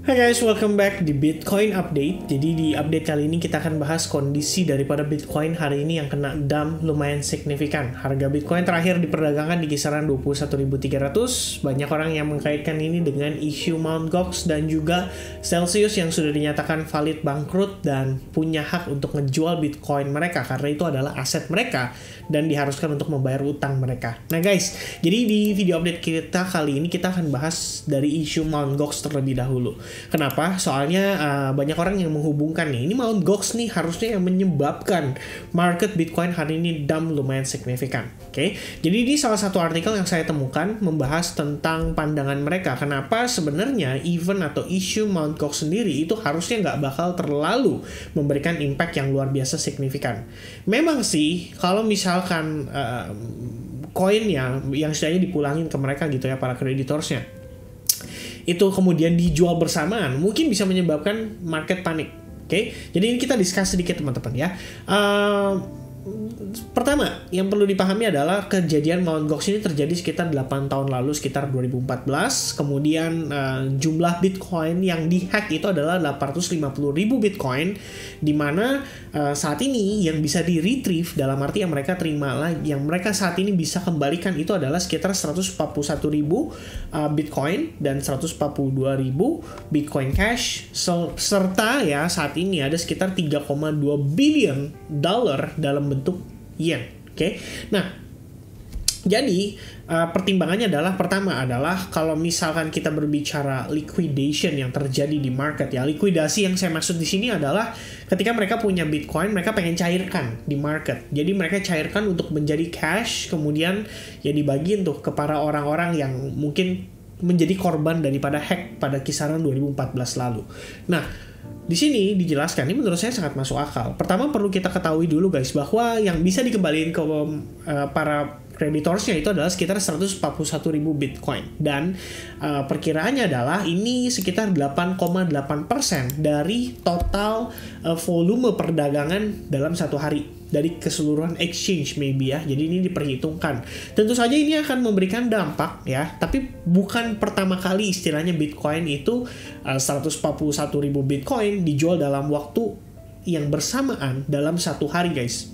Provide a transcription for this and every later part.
Hai guys, welcome back di Bitcoin Update. Jadi di update kali ini kita akan bahas kondisi daripada Bitcoin hari ini yang kena dump lumayan signifikan. Harga Bitcoin terakhir diperdagangkan di kisaran 21.300. Banyak orang yang mengkaitkan ini dengan isu Mt. Gox dan juga Celsius yang sudah dinyatakan valid bangkrut dan punya hak untuk ngejual Bitcoin mereka karena itu adalah aset mereka dan diharuskan untuk membayar utang mereka. Nah guys, jadi di video update kita kali ini kita akan bahas dari isu Mt. Gox terlebih dahulu. Kenapa? Soalnya banyak orang yang menghubungkan nih, ini Mt. Gox nih harusnya yang menyebabkan market Bitcoin hari ini dump lumayan signifikan. Oke, jadi ini salah satu artikel yang saya temukan membahas tentang pandangan mereka. Kenapa sebenarnya event atau isu Mt. Gox sendiri itu harusnya nggak bakal terlalu memberikan impact yang luar biasa signifikan. Memang sih, kalau misalkan koin yang istilahnya dipulangin ke mereka gitu ya, para kreditorsnya, itu kemudian dijual bersamaan, mungkin bisa menyebabkan market panik. Oke, jadi ini kita discuss sedikit teman-teman ya. Pertama, yang perlu dipahami adalah kejadian Mt. Gox ini terjadi sekitar 8 tahun lalu, sekitar 2014. Kemudian jumlah Bitcoin yang dihack itu adalah 850.000 Bitcoin, di mana saat ini yang bisa di-retrieve dalam arti yang mereka terima lagi, yang mereka saat ini bisa kembalikan itu adalah sekitar 141.000 Bitcoin dan 142.000 Bitcoin Cash, serta ya saat ini ada sekitar 3,2 billion dollar dalam bentuk yen. Oke. Nah, jadi pertimbangannya adalah, pertama adalah kalau misalkan kita berbicara liquidation yang terjadi di market ya, likuidasi yang saya maksud di sini adalah ketika mereka punya Bitcoin, mereka pengen cairkan di market. Jadi mereka cairkan untuk menjadi cash, kemudian ya dibagiin tuh ke para orang-orang yang mungkin menjadi korban daripada hack pada kisaran 2014 lalu. Nah, di sini dijelaskan, ini menurut saya sangat masuk akal. Pertama perlu kita ketahui dulu guys, bahwa yang bisa dikembalikan ke para kreditorsnya itu adalah sekitar 141.000 Bitcoin. Dan perkiraannya adalah ini sekitar 8,8% dari total volume perdagangan dalam satu hari dari keseluruhan exchange maybe ya. Jadi ini diperhitungkan. Tentu saja ini akan memberikan dampak ya, tapi bukan pertama kali istilahnya Bitcoin itu 141.000 Bitcoin dijual dalam waktu yang bersamaan dalam satu hari guys.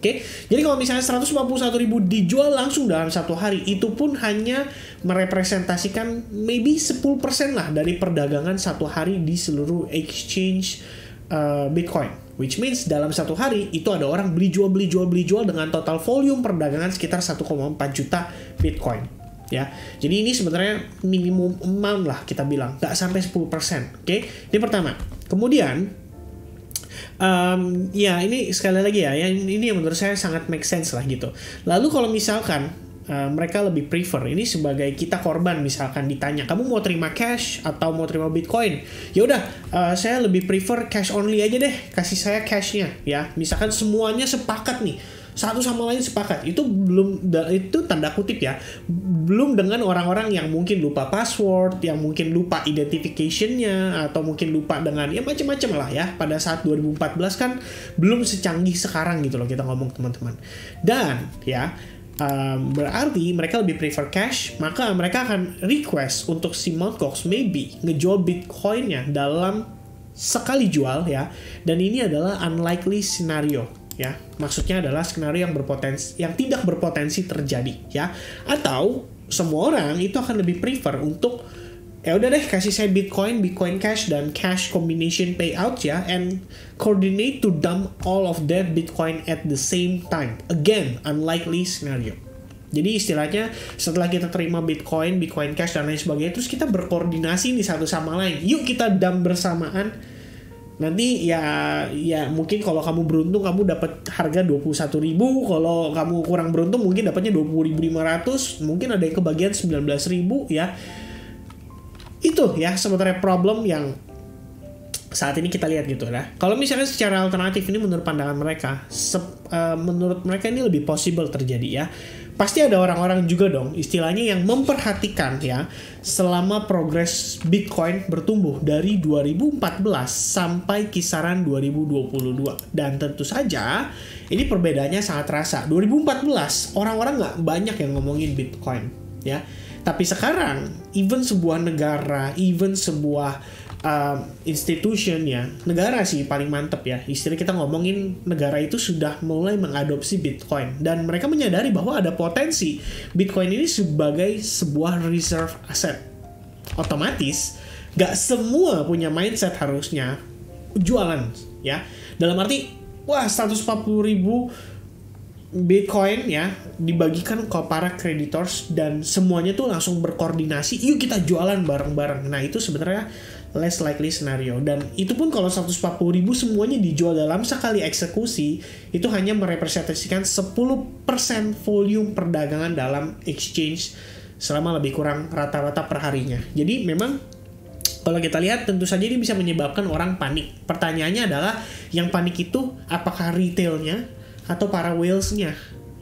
Oke, jadi kalau misalnya 141.000 dijual langsung dalam satu hari, itu pun hanya merepresentasikan maybe 10% lah dari perdagangan satu hari di seluruh exchange Bitcoin. Which means dalam satu hari itu ada orang beli jual dengan total volume perdagangan sekitar 1,4 juta Bitcoin. Ya, jadi ini sebenarnya minimum amount lah kita bilang, nggak sampai 10%. Oke, ini pertama. Kemudian ya ini sekali lagi ya, ini yang menurut saya sangat make sense lah gitu. Lalu kalau misalkan mereka lebih prefer, ini sebagai kita korban misalkan ditanya, kamu mau terima cash atau mau terima Bitcoin? Ya udah, saya lebih prefer cash only aja deh, kasih saya cashnya ya. Misalkan semuanya sepakat nih, satu sama lain sepakat, itu tanda kutip ya, belum dengan orang-orang yang mungkin lupa password, yang mungkin lupa identification-nya, atau mungkin lupa dengan ya macam-macam lah ya. Pada saat 2014 kan belum secanggih sekarang gitu loh kita ngomong teman-teman. Dan ya berarti mereka lebih prefer cash, maka mereka akan request untuk si Mt. Gox maybe ngejual Bitcoin-nya dalam sekali jual ya. Dan ini adalah unlikely scenario ya. Maksudnya adalah skenario yang tidak berpotensi terjadi ya. Atau semua orang itu akan lebih prefer untuk ya udah deh kasih saya Bitcoin Cash dan cash combination payout ya, and coordinate to dump all of that Bitcoin at the same time. Again, unlikely scenario. Jadi istilahnya setelah kita terima Bitcoin Cash dan lain sebagainya, terus kita berkoordinasi nih satu sama lain. Yuk kita dump bersamaan. Nanti ya mungkin kalau kamu beruntung kamu dapat harga 21.000, kalau kamu kurang beruntung mungkin dapatnya 20.500, mungkin ada yang kebagian 19.000 ya. Itu ya sebenarnya problem yang saat ini kita lihat gitu ya. Kalau misalnya secara alternatif ini menurut pandangan mereka, menurut mereka ini lebih possible terjadi ya. Pasti ada orang-orang juga dong istilahnya yang memperhatikan ya selama progres Bitcoin bertumbuh dari 2014 sampai kisaran 2022. Dan tentu saja ini perbedaannya sangat terasa. 2014 orang-orang nggak banyak yang ngomongin Bitcoin ya. Tapi sekarang even sebuah negara, even sebuah institution ya, negara sih paling mantep ya, istilah kita ngomongin negara itu sudah mulai mengadopsi Bitcoin dan mereka menyadari bahwa ada potensi Bitcoin ini sebagai sebuah reserve asset. Otomatis gak semua punya mindset harusnya jualan ya, dalam arti wah 140.000 Bitcoin ya dibagikan ke para creditors dan semuanya tuh langsung berkoordinasi, yuk kita jualan bareng-bareng. Nah itu sebenarnya less likely scenario, dan itu pun kalau 140.000 semuanya dijual dalam sekali eksekusi, itu hanya merepresentasikan 10% volume perdagangan dalam exchange selama lebih kurang rata-rata perharinya. Jadi memang kalau kita lihat tentu saja ini bisa menyebabkan orang panik. Pertanyaannya adalah yang panik itu apakah retailnya atau para whales-nya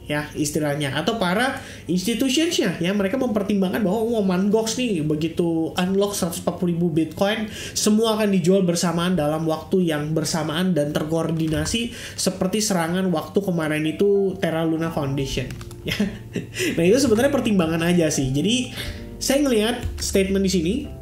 ya istilahnya, atau para institutions-nya ya, mereka mempertimbangkan bahwa Mt. Gox nih begitu unlock 140.000 Bitcoin semua akan dijual bersamaan dalam waktu yang bersamaan dan terkoordinasi seperti serangan waktu kemarin itu Terra Luna Foundation ya. Nah itu sebenarnya pertimbangan aja sih. Jadi saya ngelihat statement di sini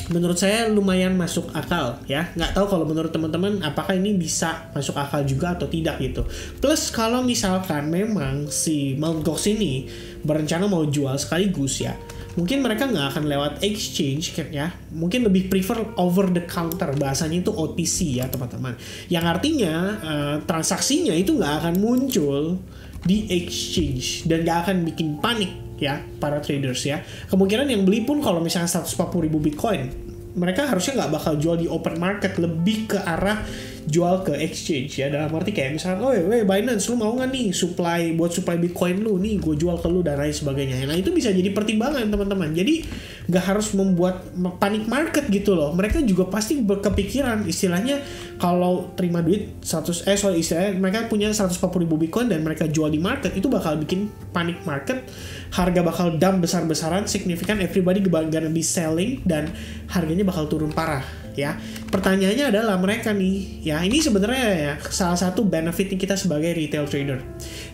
menurut saya lumayan masuk akal ya. Nggak tahu kalau menurut teman-teman apakah ini bisa masuk akal juga atau tidak gitu. Plus kalau misalkan memang si Mt. Gox ini berencana mau jual sekaligus ya, mungkin mereka nggak akan lewat exchange ya, mungkin lebih prefer over the counter, bahasanya itu OTC ya teman-teman, yang artinya transaksinya itu nggak akan muncul di exchange dan nggak akan bikin panik ya para traders ya. Kemungkinan yang beli pun kalau misalnya 140.000 Bitcoin, mereka harusnya nggak bakal jual di open market, lebih ke arah jual ke exchange ya, dalam arti kayak misalnya, Binance lu mau nggak nih supply Bitcoin lu nih, gue jual ke lu dan lain sebagainya. Nah itu bisa jadi pertimbangan teman-teman. Jadi nggak harus membuat panik market gitu loh. Mereka juga pasti berkepikiran istilahnya kalau terima duit istilahnya mereka punya 140.000 Bitcoin dan mereka jual di market, itu bakal bikin panik market, harga bakal dump besar-besaran, signifikan, everybody gonna be selling dan harganya bakal turun parah ya. Pertanyaannya adalah mereka nih ya, ini sebenarnya ya salah satu benefit kita sebagai retail trader.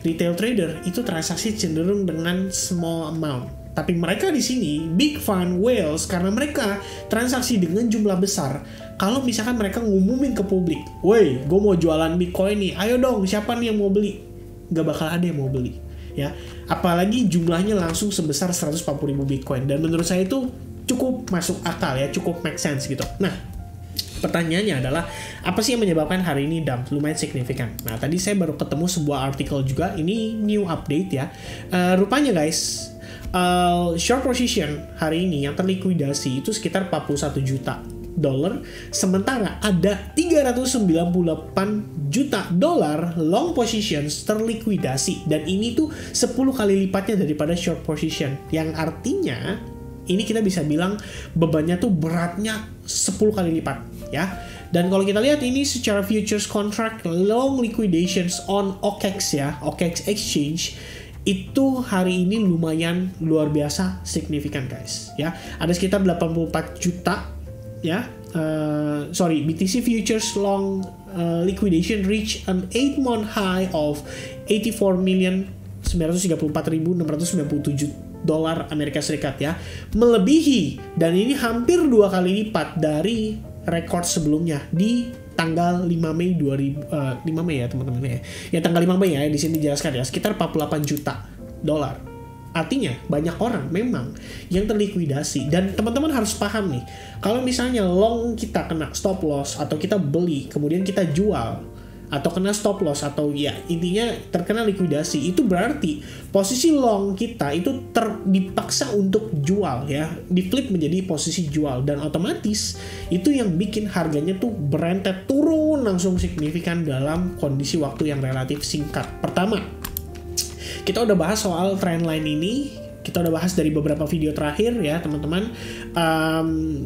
Retail trader itu transaksi cenderung dengan small amount, tapi mereka di sini big fund whales karena mereka transaksi dengan jumlah besar. Kalau misalkan mereka ngumumin ke publik, woi gue mau jualan Bitcoin nih, ayo dong siapa nih yang mau beli, gak bakal ada yang mau beli ya, apalagi jumlahnya langsung sebesar 140.000 Bitcoin. Dan menurut saya itu cukup masuk akal ya, cukup make sense gitu. Nah pertanyaannya adalah apa sih yang menyebabkan hari ini dump lumayan signifikan. Nah tadi saya baru ketemu sebuah artikel juga, ini new update ya. Rupanya guys, short position hari ini yang terlikuidasi itu sekitar 41 juta dolar, sementara ada 398 juta dolar long positions terlikuidasi, dan ini tuh 10 kali lipatnya daripada short position, yang artinya ini kita bisa bilang bebannya tuh beratnya 10 kali lipat ya. Dan kalau kita lihat ini secara futures contract long liquidations on OKEX ya, OKEX exchange, itu hari ini lumayan luar biasa signifikan guys ya. Ada sekitar 84 juta ya, BTC futures long liquidation reach an 8-month high of 84.934.697 dolar Amerika Serikat ya, melebihi, dan ini hampir 2 kali lipat dari rekor sebelumnya di tanggal 5 Mei 5 Mei ya teman-teman ya. Ya tanggal 5 Mei ya, di sini dijelaskan ya, sekitar 48 juta dolar. Artinya banyak orang memang yang terlikuidasi, dan teman-teman harus paham nih, kalau misalnya long kita kena stop loss atau kita beli kemudian kita jual atau kena stop loss atau ya intinya terkena likuidasi, itu berarti posisi long kita itu dipaksa untuk jual ya, di flip menjadi posisi jual, dan otomatis itu yang bikin harganya tuh berentet turun langsung signifikan dalam kondisi waktu yang relatif singkat. Pertama, kita udah bahas soal trendline ini, kita udah bahas dari beberapa video terakhir ya teman-teman.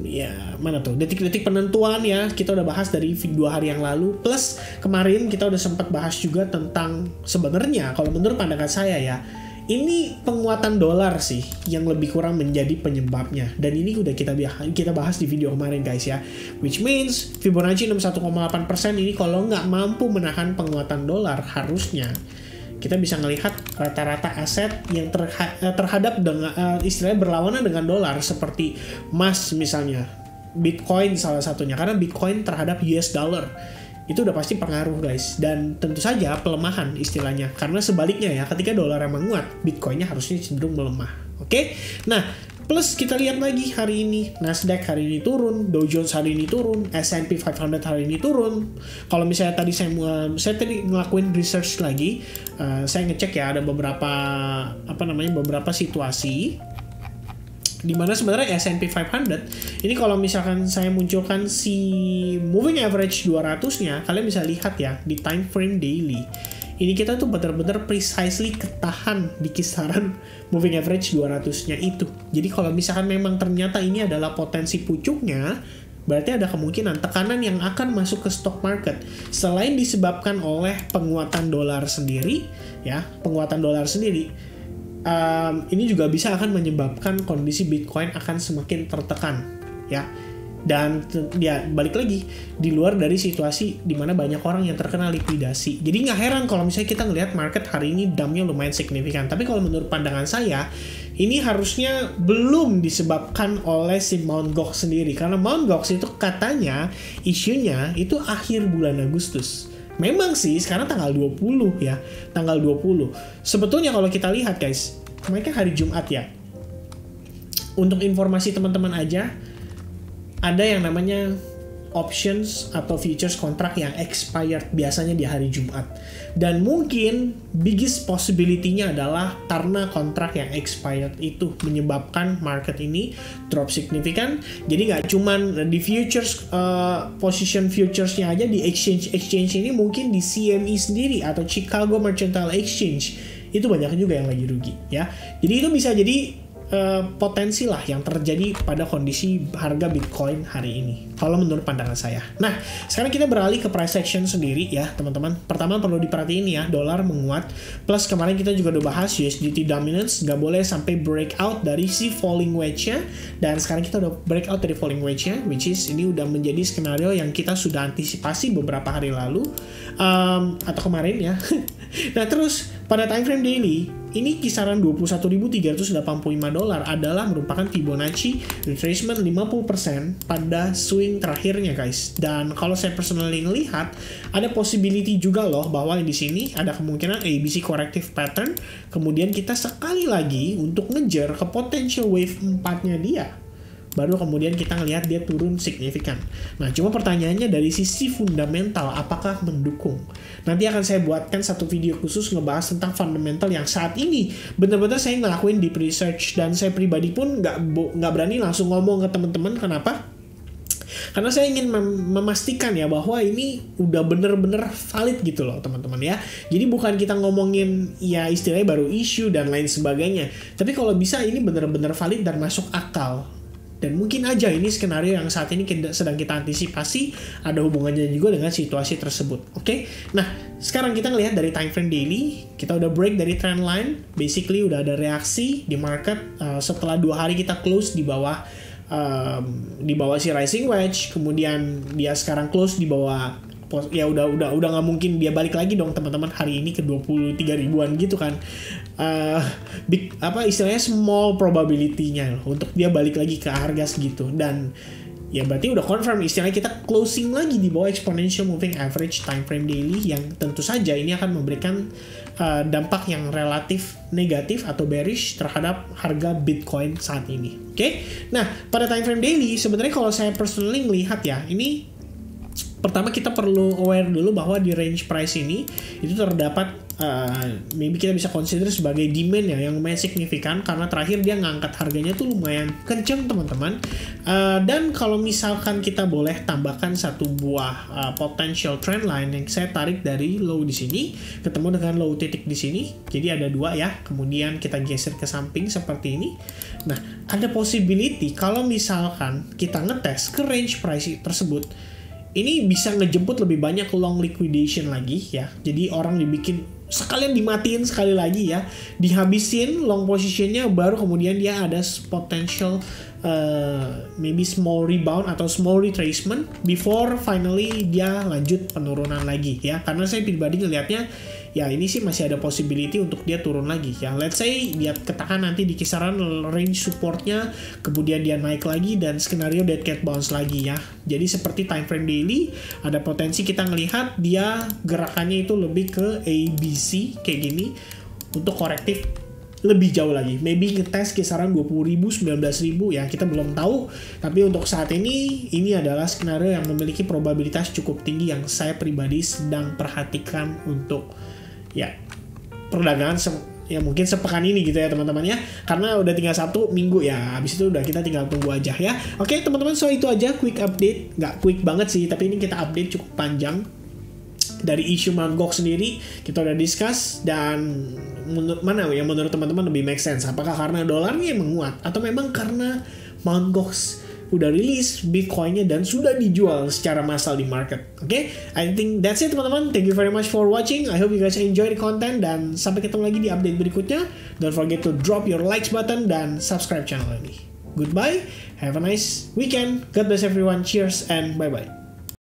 Ya mana tuh detik-detik penentuan ya, kita udah bahas dari 2 hari yang lalu, plus kemarin kita udah sempat bahas juga tentang sebenarnya kalau menurut pandangan saya ya, ini penguatan dolar sih yang lebih kurang menjadi penyebabnya, dan ini udah kita bahas di video kemarin guys ya, which means Fibonacci 61,8% ini kalau nggak mampu menahan penguatan dolar, harusnya kita bisa melihat rata-rata aset yang terhadap dengan istilahnya berlawanan dengan dolar, seperti emas misalnya, Bitcoin salah satunya, karena Bitcoin terhadap US dollar itu udah pasti pengaruh guys. Dan tentu saja pelemahan istilahnya, karena sebaliknya ya, ketika dolar menguat, Bitcoinnya harusnya cenderung melemah. Oke, nah plus kita lihat lagi hari ini, Nasdaq hari ini turun, Dow Jones hari ini turun, S&P 500 hari ini turun. Kalau misalnya tadi saya tadi ngelakuin research lagi, saya ngecek ya, ada beberapa situasi di mana sebenarnya S&P 500 ini kalau misalkan saya munculkan si moving average 200-nya, kalian bisa lihat ya di time frame daily. Ini kita tuh benar-benar precisely ketahan di kisaran moving average 200-nya itu. Jadi kalau misalkan memang ternyata ini adalah potensi pucuknya, berarti ada kemungkinan tekanan yang akan masuk ke stock market. Selain disebabkan oleh penguatan dolar sendiri, ya, ini juga bisa akan menyebabkan kondisi Bitcoin akan semakin tertekan, ya. Dan ya balik lagi, di luar dari situasi di mana banyak orang yang terkena likuidasi. Jadi nggak heran kalau misalnya kita ngelihat market hari ini dumpnya lumayan signifikan. Tapi kalau menurut pandangan saya, ini harusnya belum disebabkan oleh si Mt. Gox sendiri. Karena Mt. Gox itu katanya isunya itu akhir bulan Agustus. Memang sih sekarang tanggal 20 ya, tanggal 20. Sebetulnya kalau kita lihat guys, kemarin kan hari Jumat ya. Untuk informasi teman-teman aja, ada yang namanya options atau futures kontrak yang expired biasanya di hari Jumat. Dan mungkin biggest possibility-nya adalah karena kontrak yang expired itu menyebabkan market ini drop signifikan. Jadi nggak cuman di futures, position futures-nya aja, di exchange ini mungkin di CME sendiri atau Chicago Mercantile Exchange itu banyak juga yang lagi rugi ya. Jadi itu bisa jadi potensi lah yang terjadi pada kondisi harga Bitcoin hari ini, kalau menurut pandangan saya. Nah, sekarang kita beralih ke price action sendiri ya teman-teman. Pertama perlu diperhatiin ya, dolar menguat, plus kemarin kita juga udah bahas USDT dominance, nggak boleh sampai breakout dari si falling wedge-nya, dan sekarang kita udah breakout dari falling wedge-nya, which is ini udah menjadi skenario yang kita sudah antisipasi beberapa hari lalu, atau kemarin ya. Nah terus pada time frame daily, ini kisaran $21.385 adalah merupakan Fibonacci retracement 50% pada swing terakhirnya guys. Dan kalau saya personally ngelihat, ada possibility juga loh bahwa di sini ada kemungkinan ABC corrective pattern, kemudian kita sekali lagi untuk ngejar ke potential wave 4-nya dia, baru kemudian kita ngelihat dia turun signifikan. Nah, cuma pertanyaannya dari sisi fundamental, apakah mendukung? Nanti akan saya buatkan satu video khusus ngebahas tentang fundamental yang saat ini benar-benar saya ngelakuin deep research, dan saya pribadi pun nggak berani langsung ngomong ke teman-teman. Kenapa? Karena saya ingin memastikan ya bahwa ini udah bener-bener valid gitu loh teman-teman ya. Jadi bukan kita ngomongin ya istilahnya baru isu dan lain sebagainya, tapi kalau bisa ini bener-bener valid dan masuk akal. Dan mungkin aja ini skenario yang saat ini sedang kita antisipasi ada hubungannya juga dengan situasi tersebut. Oke? Nah, sekarang kita ngelihat dari time frame daily, kita udah break dari trend line. Basically udah ada reaksi di market setelah 2 hari kita close di bawah si rising wedge, kemudian dia sekarang close di bawah, ya udah nggak mungkin dia balik lagi dong teman-teman hari ini ke 23 ribuan gitu kan. Istilahnya small probability-nya untuk dia balik lagi ke harga segitu, dan ya berarti udah confirm istilahnya kita closing lagi di bawah exponential moving average time frame daily, yang tentu saja ini akan memberikan dampak yang relatif negatif atau bearish terhadap harga Bitcoin saat ini. Oke? Nah, pada time frame daily sebenarnya kalau saya personally melihat ya, ini pertama kita perlu aware dulu bahwa di range price ini itu terdapat maybe kita bisa consider sebagai demand ya yang lumayan signifikan, karena terakhir dia ngangkat harganya tuh lumayan kenceng teman-teman. Dan kalau misalkan kita boleh tambahkan satu buah potential trend line yang saya tarik dari low di sini ketemu dengan low titik di sini, jadi ada 2 ya, kemudian kita geser ke samping seperti ini. Nah, ada possibility kalau misalkan kita ngetes ke range price tersebut, ini bisa ngejemput lebih banyak long liquidation lagi ya. Jadi orang dibikin sekalian dimatiin sekali lagi ya, dihabisin long positionnya, baru kemudian dia ada potential maybe small rebound atau small retracement before finally dia lanjut penurunan lagi ya. Karena saya pribadi ngelihatnya ya ini sih masih ada possibility untuk dia turun lagi ya. Let's say dia ketahan nanti di kisaran range supportnya, kemudian dia naik lagi dan skenario dead cat bounce lagi ya. Jadi seperti time frame daily ada potensi kita ngelihat dia gerakannya itu lebih ke ABC kayak gini untuk korektif lebih jauh lagi, maybe ngetes kisaran 20.000, 19.000 ya, kita belum tahu. Tapi untuk saat ini adalah skenario yang memiliki probabilitas cukup tinggi yang saya pribadi sedang perhatikan untuk ya perdagangan ya mungkin sepekan ini gitu ya teman-teman ya, karena udah tinggal 1 minggu ya, habis itu udah kita tinggal tunggu aja ya. Oke teman-teman, so itu aja quick update, nggak quick banget sih, tapi ini kita update cukup panjang dari isu Mt. Gox sendiri. Kita udah discuss, dan mana yang menurut teman-teman lebih make sense, apakah karena dolarnya yang menguat atau memang karena Mt. Gox udah rilis Bitcoinnya dan sudah dijual secara massal di market. Oke, I think that's it teman-teman. Thank you very much for watching. I hope you guys enjoy the content, dan sampai ketemu lagi di update berikutnya. Don't forget to drop your likes button dan subscribe channel ini. Goodbye, have a nice weekend, God bless everyone, cheers and bye bye.